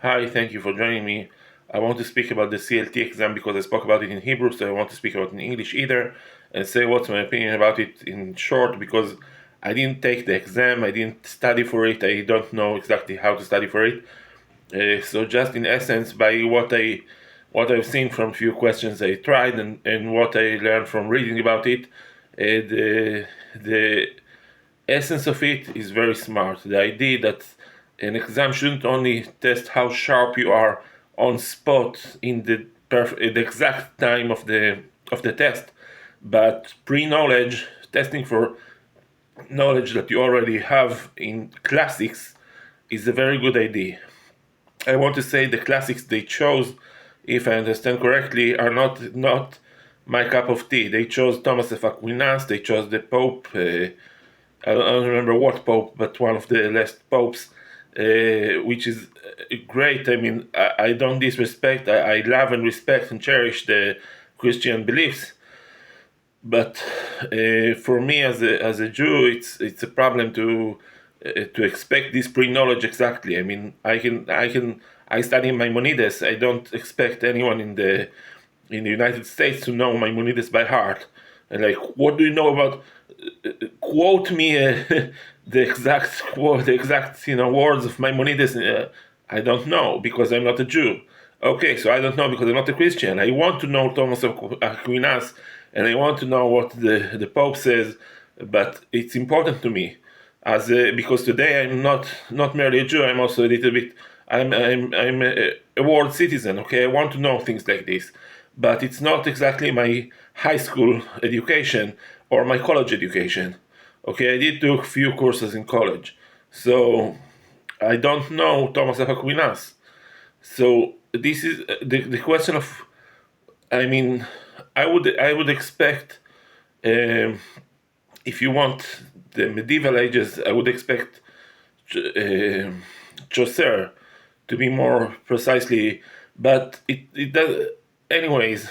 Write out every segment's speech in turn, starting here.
Hi, thank you for joining me. I want to speak about the CLT exam because I spoke about it in Hebrew, so I want to speak about it in English either and say what's my opinion about it in short because I didn't take the exam, I didn't study for it, I don't know exactly how to study for it. So just in essence, by what I've seen from few questions I tried and what I learned from reading about it, the essence of it is very smart. The idea that an exam shouldn't only test how sharp you are on spot in the exact time of the test, but pre-knowledge, testing for knowledge that you already have in classics is a very good idea. I want to say the classics they chose, if I understand correctly, are not my cup of tea. They chose Thomas of Aquinas, they chose the Pope. I don't remember what pope, but one of the last popes, which is great. I mean, I don't disrespect. I love and respect and cherish the Christian beliefs, but for me as a Jew, it's a problem to expect this pre-knowledge exactly. I mean, I study Maimonides. I don't expect anyone in the United States to know Maimonides by heart. And like, what do you know about? Quote me the exact words of Maimonides. I don't know because I'm not a Jew. Okay, so I don't know because I'm not a Christian. I want to know Thomas of Aquinas, and I want to know what the Pope says, but it's important to me because today I'm not merely a Jew. I'm also a little bit. I'm a world citizen. Okay, I want to know things like this, but it's not exactly my high school education or my college education. Okay, I did do a few courses in college, so I don't know Thomas of Aquinas. So this is the question of. I mean, I would expect um, if you want the medieval ages, I would expect uh, Chaucer to be more precisely, but it does anyways,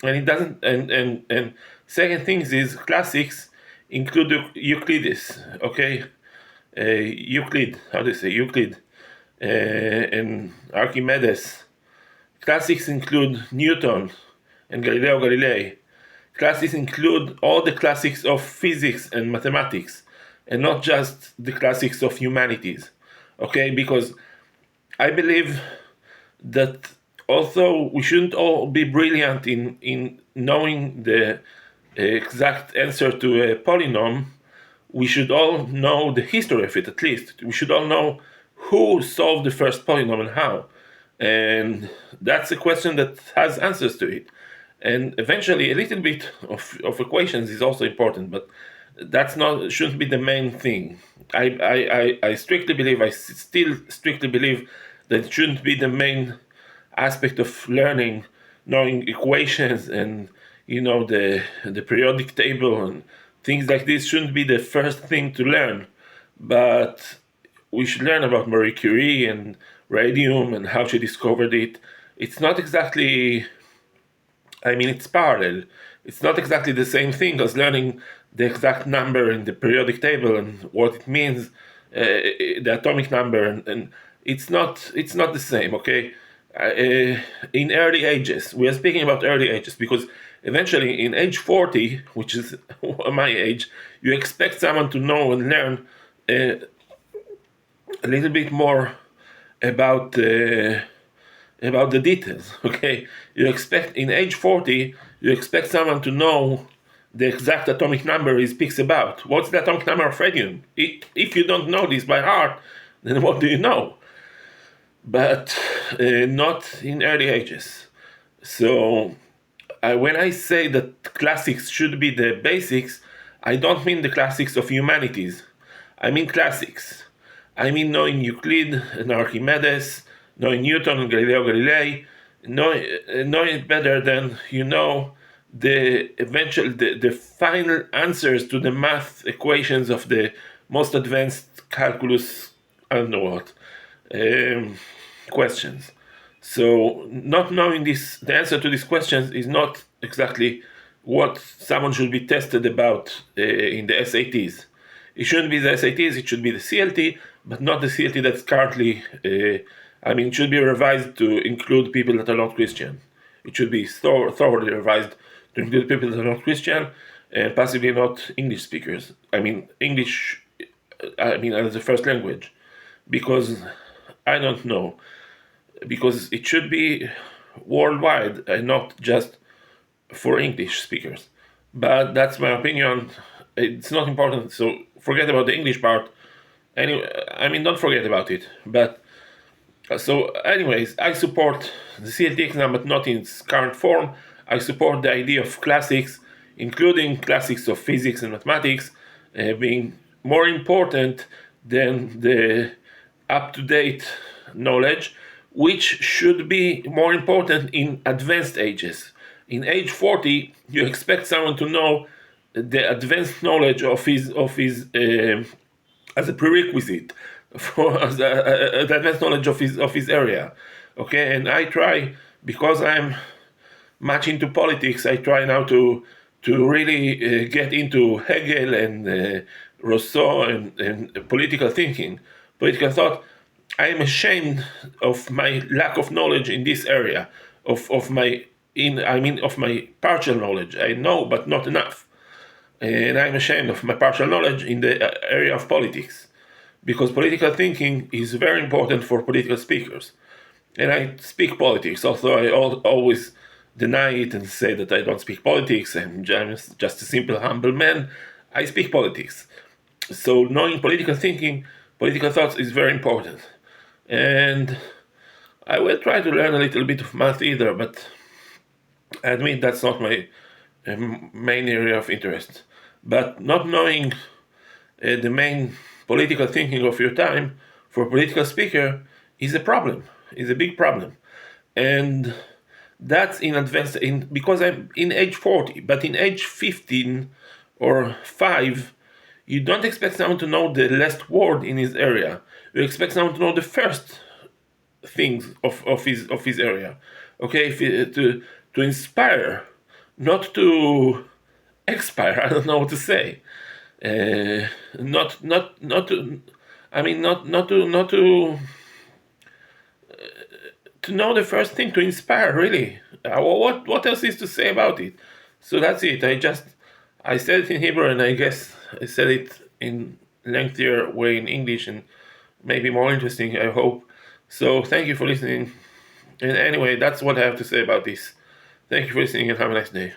and it doesn't. And second things is classics include Euclides, okay, Euclid. How do you say Euclid? And Archimedes. Classics include Newton and Galileo Galilei. Classics include all the classics of physics and mathematics, and not just the classics of humanities. Okay, because I believe that although we shouldn't all be brilliant in knowing the exact answer to a polynomial, we should all know the history of it at least. We should all know who solved the first polynomial and how. And that's a question that has answers to it. And eventually, a little bit of equations is also important, but that's not shouldn't be the main thing. I strictly believe, I still strictly believe that it shouldn't be the main aspect of learning, knowing equations and the periodic table and things like this shouldn't be the first thing to learn, but we should learn about Marie Curie and radium and how she discovered it. It's not exactly, I mean, it's parallel. It's not exactly the same thing as learning the exact number in the periodic table and what it means, the atomic number, and it's not the same. Okay, in early ages, we are speaking about early ages because eventually, in age 40, which is my age, you expect someone to know and learn a little bit more about. About the details. Okay, you expect in age 40, you expect someone to know the exact atomic number he speaks about. What's the atomic number of radium? If you don't know this by heart, then what do you know? But not in early ages. So when I say that classics should be the basics, I don't mean the classics of humanities. I mean classics. I mean knowing Euclid and Archimedes, knowing Newton and Galileo Galilei, knowing it better than the final answers to the math equations of the most advanced calculus. I don't know what um, questions. So not knowing the answer to these questions is not exactly what someone should be tested about in the SATs. It shouldn't be the SATs, it should be the CLT, but not the CLT that's currently I mean, it should be revised to include people that are not Christian. It should be thoroughly revised to include people that are not Christian and possibly not English speakers. I mean, English, I mean, as a first language, because I don't know, because it should be worldwide and not just for English speakers. But that's my opinion. It's not important, so forget about the English part. Anyway, I mean, don't forget about it. But so, anyways, I support the CLT exam, but not in its current form. I support the idea of classics, including classics of physics and mathematics, being more important than the up-to-date knowledge, which should be more important in advanced ages. In age 40, you expect someone to know the advanced knowledge of his as a prerequisite for the advanced knowledge of his area. Okay, and I try, because I'm much into politics. I try now to really get into Hegel and Rousseau and political thinking, political thought. I am ashamed of my lack of knowledge in this area, of my of my partial knowledge. I know, but not enough, and I'm ashamed of my partial knowledge in the area of politics, because political thinking is very important for political speakers. And I speak politics, although I always deny it and say that I don't speak politics and I'm just a simple, humble man. I speak politics. So knowing political thinking, political thoughts is very important. And I will try to learn a little bit of math either, but I admit that's not my main area of interest. But not knowing the main political thinking of your time for a political speaker is a problem, is a big problem. And that's in advanced, because I'm in age 40, but in age 15 or 5, you don't expect someone to know the last word in his area. You expect someone to know the first things of his area. Okay, to inspire, not to expire. I don't know what to say. Not to. I mean, not to know the first thing, to inspire, really. What else is to say about it? So that's it. I said it in Hebrew, and I guess I said it in lengthier way in English, and maybe more interesting, I hope. So thank you for listening. And anyway, that's what I have to say about this. Thank you for listening, and have a nice day.